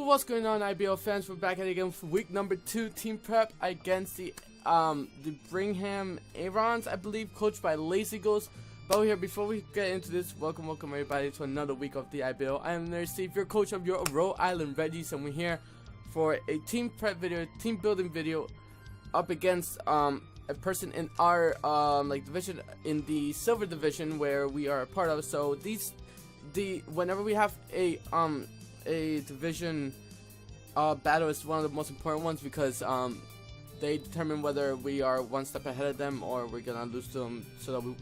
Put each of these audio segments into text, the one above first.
what's going on, IBL fans? We're back at it again for week number 2 team prep against the Birmingham Arons, I believe, coached by LazyGhost. But here, before we get into this, welcome everybody to another week of the IBL. I am Steve, your coach of your Rhode Island Regis, and we're here for a team prep video, team building video, up against a person in our division, in the silver division where we are a part of. So whenever we have a division battle, is one of the most important ones because they determine whether we are one step ahead of them or we're gonna lose to them, so that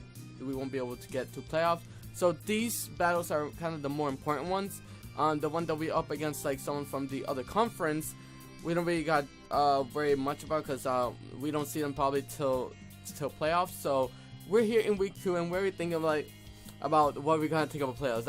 we won't be able to get to playoffs. So these battles are kind of the more important ones. The one that we up against, like someone from the other conference, we don't really got very much about, because we don't see them probably till playoffs. So we're here in week 2 and we're thinking about what we're gonna take up a playoffs.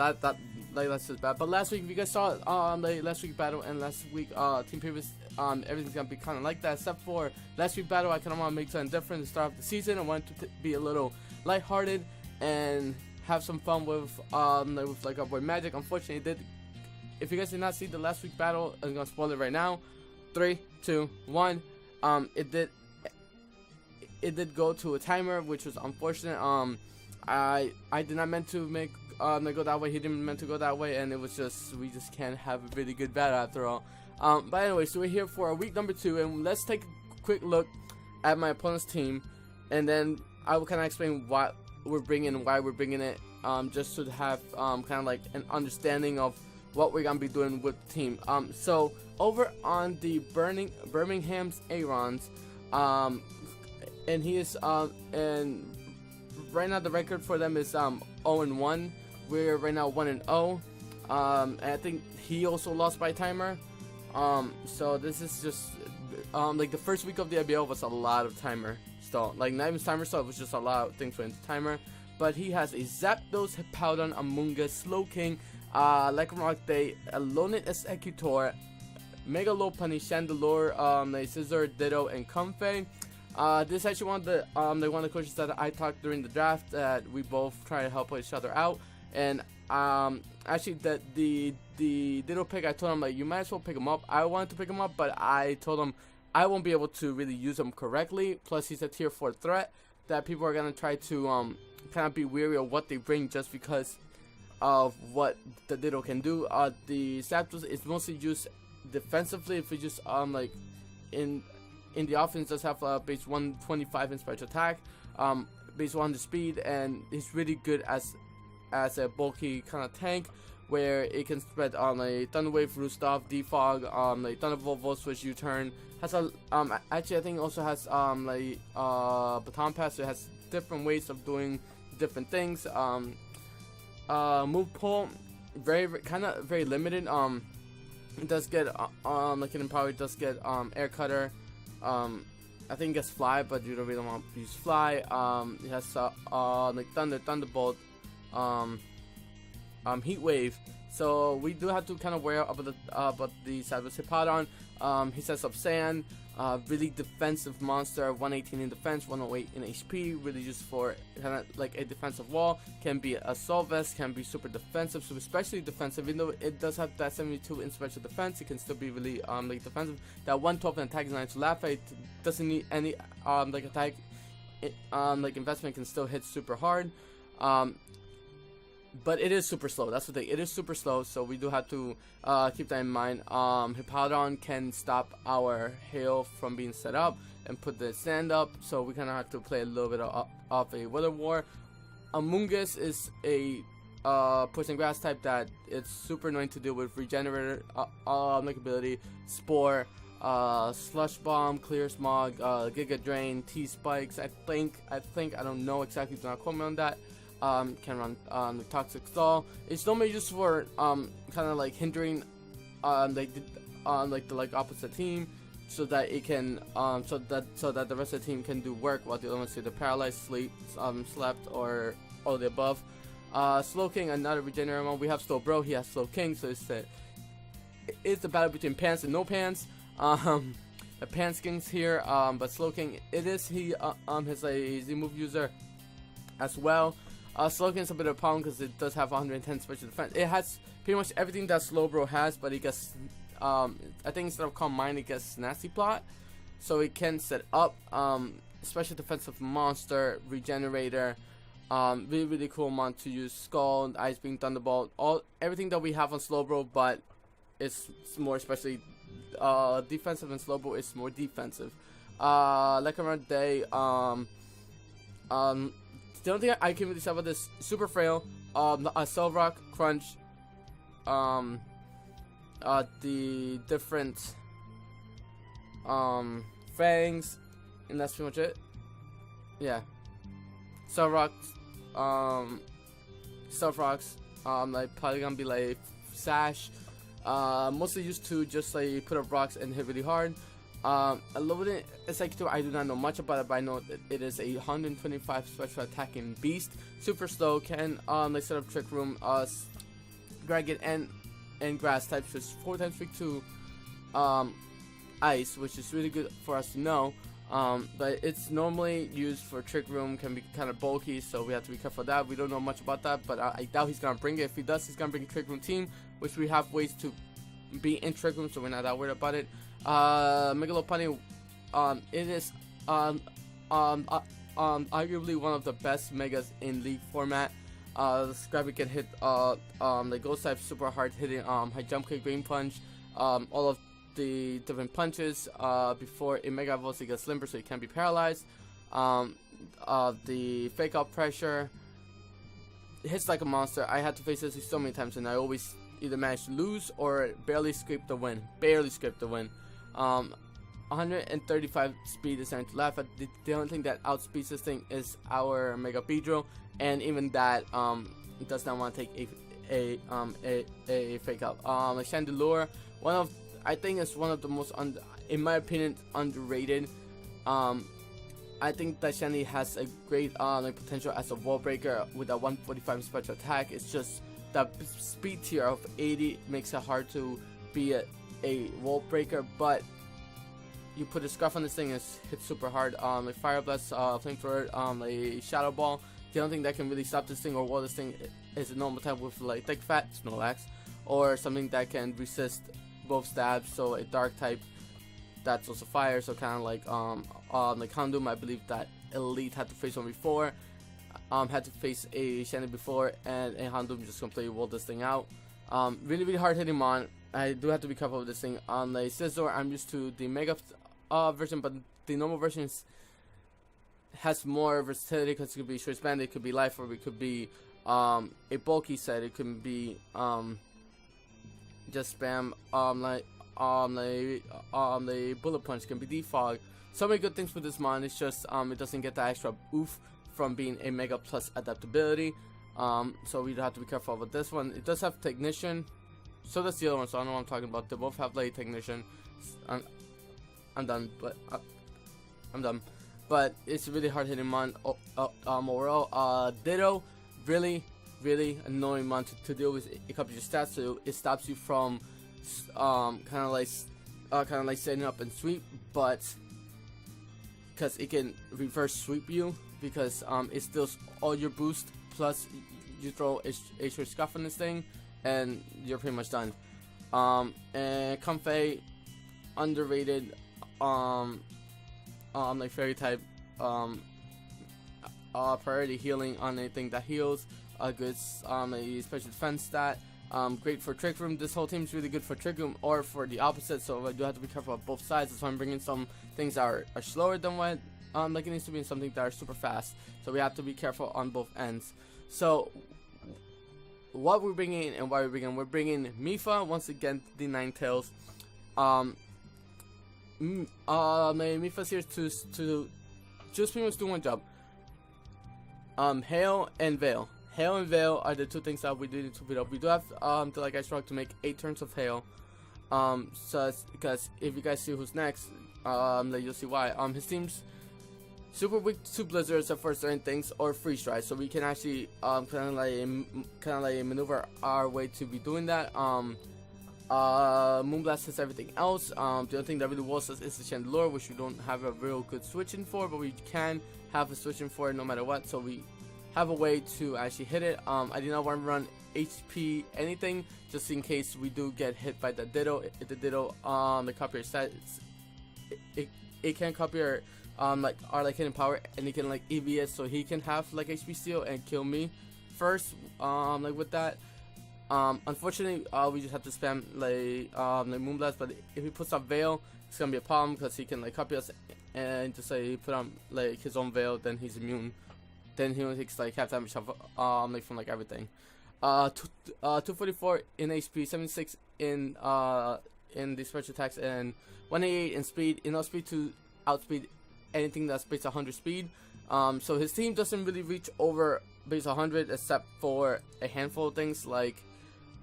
That's just bad. But last week, if you guys saw the last week battle and last week team previous, everything's gonna be kind of like that, except for last week battle. I kind of want to make something different to start off the season. I wanted to be a little lighthearted and have some fun with like our boy Magic. Unfortunately, it did. If you guys did not see the last week battle, I'm gonna spoil it right now. 3, 2, 1. It did go to a timer, which was unfortunate. I did not meant to make go that way. He didn't meant to go that way, and it was just, we just can't have a really good battle after all. But anyway, so we're here for week number 2, and let's take a quick look at my opponent's team, and then I will kind of explain what we're bringing and why we're bringing it, just to have kind of like an understanding of what we're gonna be doing with the team. So over on the Birmingham's Arons, and he is and right now the record for them is 0-1. We're right now 1-0. And I think he also lost by timer. So this is just like the first week of the IBL was a lot of timer stuff. Like not even timer stuff, it was just a lot of things went into timer. But he has a Zapdos, Hippowdon, Amoonguss, Slowking, Lycanroc, Alolan Executor, Mega Lopunny, Chandelure, Scissor, Ditto, and Comfey. This is actually one of the coaches that I talked during the draft, that we both try to help each other out. And actually the Ditto pick, I told him, like, you might as well pick him up. I wanted to pick him up, but I told him I won't be able to really use him correctly. Plus he's a tier 4 threat that people are gonna try to kind of be weary of what they bring, just because of what the Ditto can do. The Zapdos is mostly used defensively. If we just like in the offense, does have base 125 in special attack, base 100 speed, and he's really good as a bulky kind of tank, where it can spread on a Thunder Wave, Roostoff, Defog, like Thunderbolt, Volt Switch, U-turn. Has a actually I think also has Baton Pass, so it has different ways of doing different things. Move pull, very limited. It does get like it probably does get Air Cutter. I think it gets Fly, but you don't really want to use Fly. It has like Thunderbolt, Heat Wave. So we do have to kind of wear up about the Zapdos Hippowdon. He sets up Sand, really defensive monster, 118 in defense, 108 in HP, really used for kind of like a defensive wall. Can be a Assault Vest, can be super defensive, so especially defensive. Even though it does have that 72 in special defense, it can still be really like defensive. That 112 in attack is nice to laugh at. It doesn't need any like attack, like investment, can still hit super hard. But it is super slow. That's the thing. It is super slow, so we do have to keep that in mind. Hippowdon can stop our hail from being set up and put the sand up, so we kind of have to play a little bit of a Weather War. Amoonguss is a poison grass type that it's super annoying to deal with. Regenerator, like ability, Spore, Slush Bomb, Clear Smog, Giga Drain, T-Spikes. I think I don't know exactly. Do not quote me on that. Can run the Toxic Stall. It's normally used for kind of like hindering like the opposite team, so that it can so that the rest of the team can do work while the other ones either paralyzed, slept, or all the above. Slowking, another regenerator one. We have Slowbro, he has Slowking, so it's the battle between pants and no pants. The pants kings here, but Slowking, he is a Z move user as well. Slowking is a bit of a problem because it does have 110 special defense. It has pretty much everything that Slowbro has, but it gets I think instead of called mine, it gets nasty plot, so it can set up special defensive monster, regenerator, really cool mon to use, skull, ice beam, thunderbolt, everything that we have on Slowbro, but it's more especially defensive, and Slowbro is more defensive. Like around day, the only thing I can really say about this, super frail, Cell Rock, Crunch, the different fangs, and that's pretty much it. Yeah, Cell Rocks, Stealth Rocks, like probably gonna be like Sash, mostly used to just like put up rocks and hit really hard. A little bit Executor, I do not know much about it, but I know that it is a 125 special attacking beast, super slow, can like set up Trick Room, Dragon and Grass types, just 4 times weak to Ice, which is really good for us to know. But it's normally used for Trick Room, can be kind of bulky, so we have to be careful of that. We don't know much about that, but I doubt he's gonna bring it. If he does, he's gonna bring a Trick Room team, which we have ways to be in Trick Room, so we're not that worried about it. Megalopunny, it is arguably one of the best megas in League format. Scrappy can hit the Ghost type super hard hitting, high jump kick, green punch, all of the different punches. Before a mega evolves, he gets limber, so he can't be paralyzed. The fake out pressure, it hits like a monster. I had to face this so many times, and I always either managed to lose or barely scrape the win. 135 speed is something to laugh at. The only thing that outspeeds this thing is our Mega Beedrill, and even that it does not want to take a fake out. Like Chandelure, I think it's one of the most in my opinion underrated. I think that Shandy has a great like potential as a wall breaker with a 145 special attack. It's just the speed tier of 80 makes it hard to be a wall breaker, but you put a Scuff on this thing, it's hit super hard. Like Fire Blast, Flamethrower, a Shadow Ball. The only thing that can really stop this thing or wall this thing is a normal type with like Thick Fat, Snorlax, or something that can resist both stabs. So a Dark type that's also fire. So kind of like Houndoom, I believe that Elite had to face one before. Had to face a Shandy before, and a Houndoom just completely walled this thing out. Really hard hitting mon. I do have to be careful with this thing. On the Scizor, I'm used to the Mega version, but the normal version has more versatility because it could be short span, it could be life, or it could be a bulky set. It could be just spam the bullet punch, it can be defog. So many good things with this mon. It's just it doesn't get that extra oof from being a Mega plus adaptability. So we have to be careful with this one. It does have Technician, so that's the other one, so I don't know what I'm talking about. They both have like Technician. I'm done, but it's really hard hitting mon. Overall, Ditto, really annoying mon to deal with. It covers your stats, so it stops you from kind of like setting up and sweep, but because it can reverse sweep you, because it steals all your boost, plus you throw a short Scuff on this thing, and you're pretty much done. And Comfey, underrated, like Fairy type, priority healing on anything that heals, good, a special defense stat, great for Trick Room. This whole team is really good for Trick Room or for the opposite, so I do have to be careful of both sides. That's why I'm bringing some things that are slower than what like it needs to be, and something that are super fast, so we have to be careful on both ends. So what we're bringing in and why we're bringing Mifa, once again the Ninetales. Mifa's here to just pretty much do one job. Hail and Veil. Hail and Veil are the two things that we do need to beat up. We do have the like I struck to make 8 turns of Hail. So because if you guys see who's next, then you'll see why. His team's super weak to Blizzard except for certain things, or Freeze Dry, so we can actually kind of like maneuver our way to be doing that. Moonblast is everything else. The only thing that really walls us is the Chandelure, which we don't have a real good switching for, but we can have a switching for it no matter what, so we have a way to actually hit it. I did not want to run HP anything, just in case we do get hit by the Ditto. If the Ditto the copy our stats, it can copy our like hidden power, and it can like EV it, so he can have like HP steal and kill me first, like with that. Unfortunately, we just have to spam like Moonblast, but if he puts up Veil, it's gonna be a problem because he can like copy us and just like put on like his own Veil, then he's immune. Then he only takes like half damage off, like from like everything. 244 in HP, 76 in the special attacks, and 188 in speed. Enough speed to outspeed anything that's base 100 speed. So his team doesn't really reach over base 100 except for a handful of things like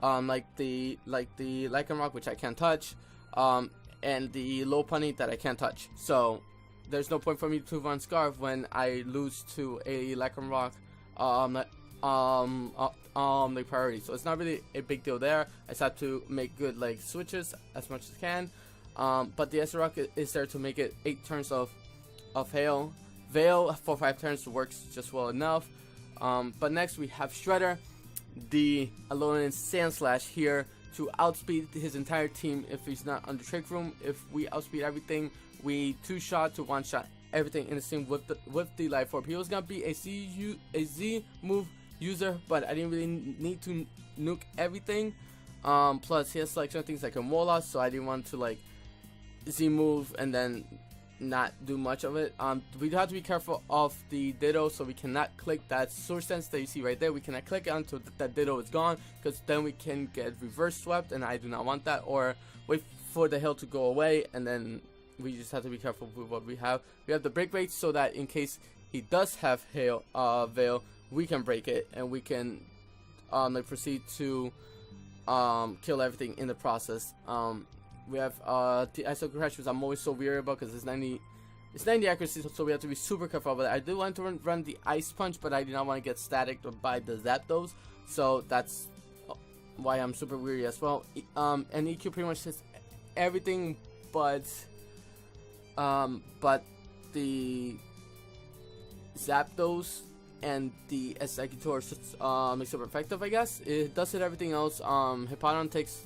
the Lycanroc, which I can't touch, and the low punny that I can't touch. So there's no point for me to run Scarf when I lose to a Lycanroc like priority. So it's not really a big deal there. I just have to make good like switches as much as I can. But the Esrock is there to make it 8 turns of Hail. Veil for 5 turns works just well enough. But next we have Shredder, the Alolan Sandslash here to outspeed his entire team if he's not under Trick Room. If we outspeed everything, we 2-shot to 1-shot everything in the team with the Life Orb. He was gonna be a Z move user, but I didn't really need to nuke everything. Plus he has like certain things like a Mola, so I didn't want to like Z move and then not do much of it. We do have to be careful of the Ditto, so we cannot click that Source Sense that you see right there. We cannot click it until that Ditto is gone, because then we can get reverse swept, and I do not want that. Or wait for the hill to go away, and then we just have to be careful with what we have. We have the break rate so that in case he does have Veil, we can break it, and we can like proceed to kill everything in the process. We have the Ice Crash, which I'm always so weary about because it's 90 accuracy, so we have to be super careful about it. I do want to run the Ice Punch, but I do not want to get static by the Zapdos, so that's why I'm super weary as well. And EQ pretty much hits everything, but the Zapdos and the Executor makes super effective, I guess. It does hit everything else. Hippowdon takes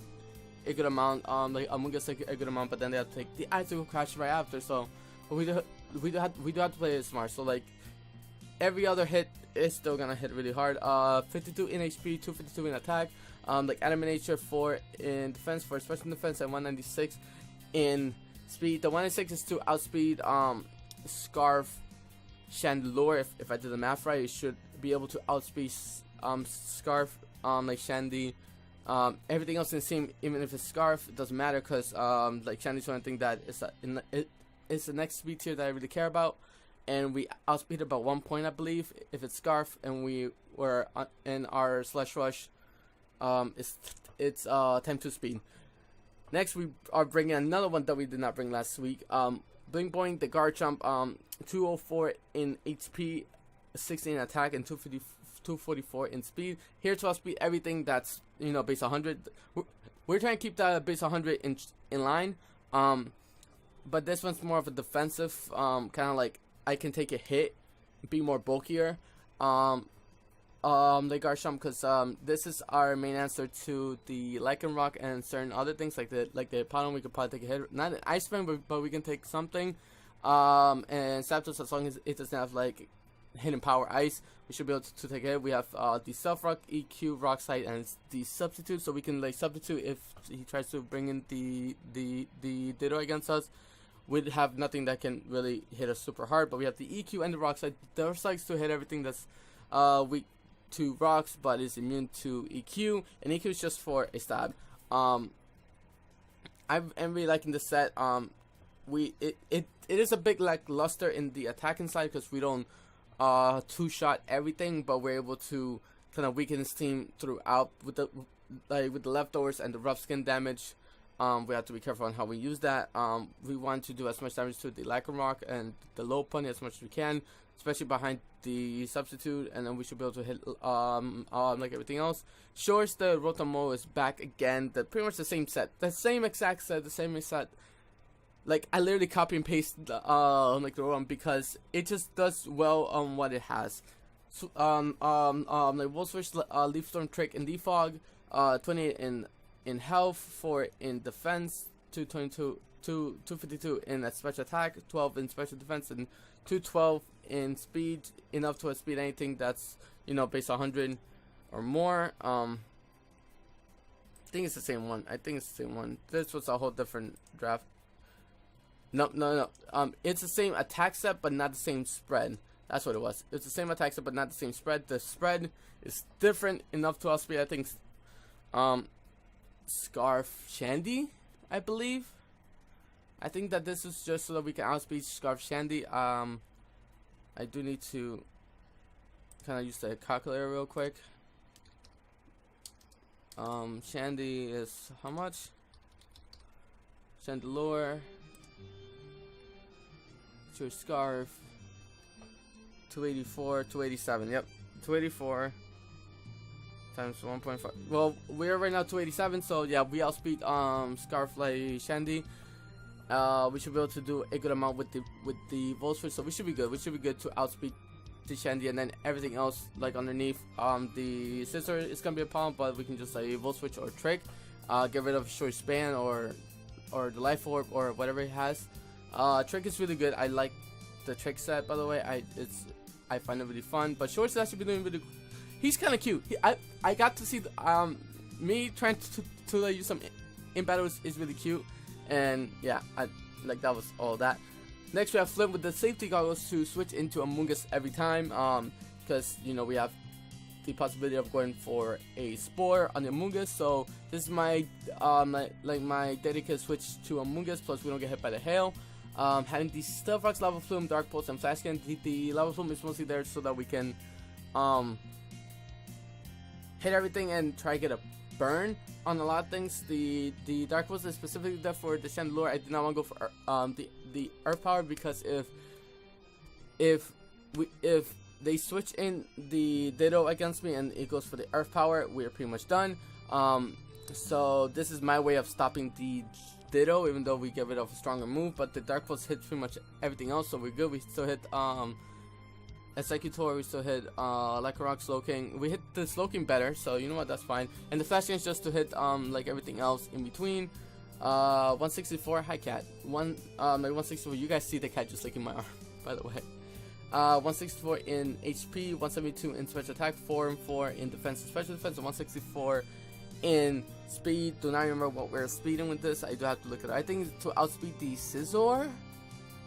a good amount, like Amoonguss take a good amount, but then they have to take the Icicle Crash right after. So we do have to play it smart. So like every other hit is still gonna hit really hard. 52 in HP, 252 in attack. Like Adamant 4 in defense for special defense, and 196 in speed. The 196 is to outspeed Scarf Chandelure. If I did the math right, it should be able to outspeed Scarf like Shandy. Everything else in the team, even if it's Scarf, it doesn't matter, because like Shandy's one thing that is the next speed tier that I really care about, and we outspeed about 1 point, I believe, if it's Scarf, and we were in our Slash Rush. It's time 2 speed. Next we are bringing another one that we did not bring last week. Bling Boing, the Garchomp, 204 in HP, 16 in attack, and 244 in speed. Here to outspeed everything that's, you know, base 100. We're trying to keep that base 100 in line. But this one's more of a defensive, kind of like I can take a hit, be more bulkier. The Garchomp, because this is our main answer to the Lycanroc and certain other things like the Hippowdon. We could probably take a hit, not an Ice Spin, but we can take something. And Zapdos, as long as it doesn't have like hidden power ice, we should be able to take it. We have the Self Rock, EQ, Rock Slide, and the Substitute, so we can like substitute if he tries to bring in the Ditto against us. We'd have nothing that can really hit us super hard, but we have the EQ and the Rock Slide. Those likes to hit everything that's weak to rocks, but is immune to EQ, and EQ is just for a stab. I'm really liking this set. It is a big lackluster in the attacking side because we don't 2-shot everything, but we're able to kind of weaken his team throughout with the leftovers and the rough skin damage. We have to be careful on how we use that. We want to do as much damage to the Lycanroc and the low pony as much as we can, especially behind the substitute, and then we should be able to hit like everything else. Shores, the Rotamo is back again. Pretty much the same set, the same exact set, the same exact. Like I literally copy and paste like the one because it just does well on what it has. like Wolf Switch, Leaf Storm, Trick, and Defog. 28 in health, 4 in defense, 222, 252 in special attack, 12 in special defense, and 212 in speed. Enough to speed anything that's, you know, based on 100 or more. I think it's the same one. This was a whole different draft. No. It's the same attack set, but not the same spread. That's what it was. It's the same attack set, but not the same spread. The spread is different enough to outspeed, I think, Scarf Shandy, I believe. I think that this is just so that we can outspeed Scarf Shandy. I do need to kind of use the calculator real quick. Shandy is how much? Chandelure. Your Scarf. 284, 287. Yep, 284 times 1.5. Well, we're right now 287, so yeah, we outspeed Scarf like Shandy. We should be able to do a good amount with the Volt Switch, so we should be good. We should be good to outspeed the Shandy, and then everything else like underneath. The Scissor is gonna be a problem, but we can just like Volt Switch or Trick. Get rid of Short Span or the Life Orb or whatever it has. Trick is really good. I like the Trick set, by the way. I find it really fun. But Shorts is actually doing really. He's kind of cute. I got to see me trying to use some in battle is really cute, and yeah, like that was all that. Next we have Flint with the safety goggles to switch into Among Us every time, because you know we have the possibility of going for a Spore on the Among Us. So this is my like my dedicated switch to Among Us. Plus we don't get hit by the hail. Having the Stealth Rocks, Lava Plume, Dark Pulse, and Flash Scan. The Lava Plume is mostly there so that we can hit everything and try to get a burn on a lot of things. The Dark Pulse is specifically there for the Chandelure. I did not want to go for the Earth Power, because if they switch in the Ditto against me and it goes for the Earth Power, we're pretty much done. So this is my way of stopping the Ditto, even though we get rid of a stronger move. But the Dark Pulse hits pretty much everything else, so we're good. We still hit Executor, we still hit like a Rock, Slowking. We hit the Slowking better, so you know what, that's fine. And the Flash Scan is just to hit like everything else in between. 164, hi cat. Like 164, you guys see the cat just licking my arm, by the way. 164 in HP, 172 in special attack, 4 and 4 in defense and special defense, and 164 in speed. Do not remember what we're speeding with this. I do have to look at it. I think to outspeed the Scizor.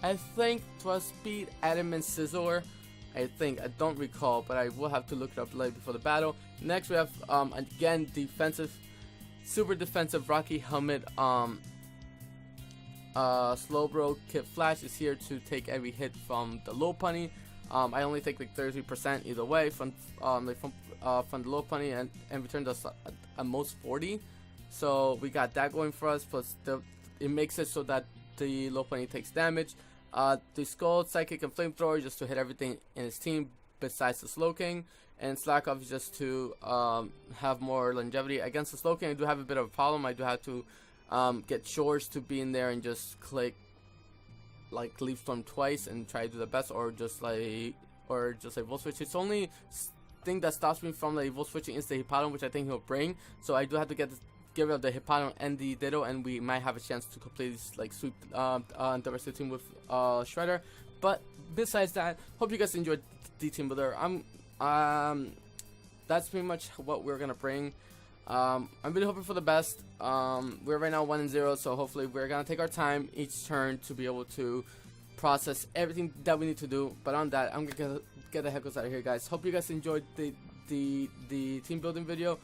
I think to outspeed Adamant Scizor. I don't recall, but I will have to look it up later before the battle. Next we have again defensive, super defensive Rocky Helmet. Slowbro Kid Flash is here to take every hit from the low punny. I only take like 33% either way from the low punny, and return us at most 40. So we got that going for us. Plus it makes it so that the low punny takes damage. The Skull, Psychic, and Flamethrower just to hit everything in his team besides the Slowking, and Slack Off is just to have more longevity. Against the Slowking, I do have a bit of a problem. I do have to get Shores to be in there and just click like Leaf Storm twice and try to do the best, or just like Volt Switch. It's only thing that stops me from like Volt Switching is the Hippodon, which I think he'll bring. So I do have to get rid of the Hippodon and the Ditto, and we might have a chance to completely like sweep the rest of the team with Shredder. But besides that, hope you guys enjoyed the team builder. That's pretty much what we're gonna bring. I'm really hoping for the best. We're right now 1-0, so hopefully we're gonna take our time each turn to be able to process everything that we need to do. But on that, I'm gonna get the heck out of here, guys. Hope you guys enjoyed the team building video.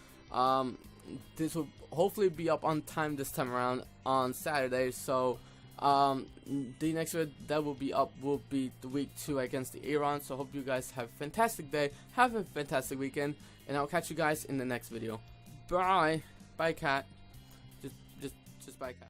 This will hopefully be up on time this time around on Saturday. So the next video that will be up will be the week 2 against the Arons. So hope you guys have a fantastic day, have a fantastic weekend, and I'll catch you guys in the next video. Bye. Bye, cat. Just bye, cat.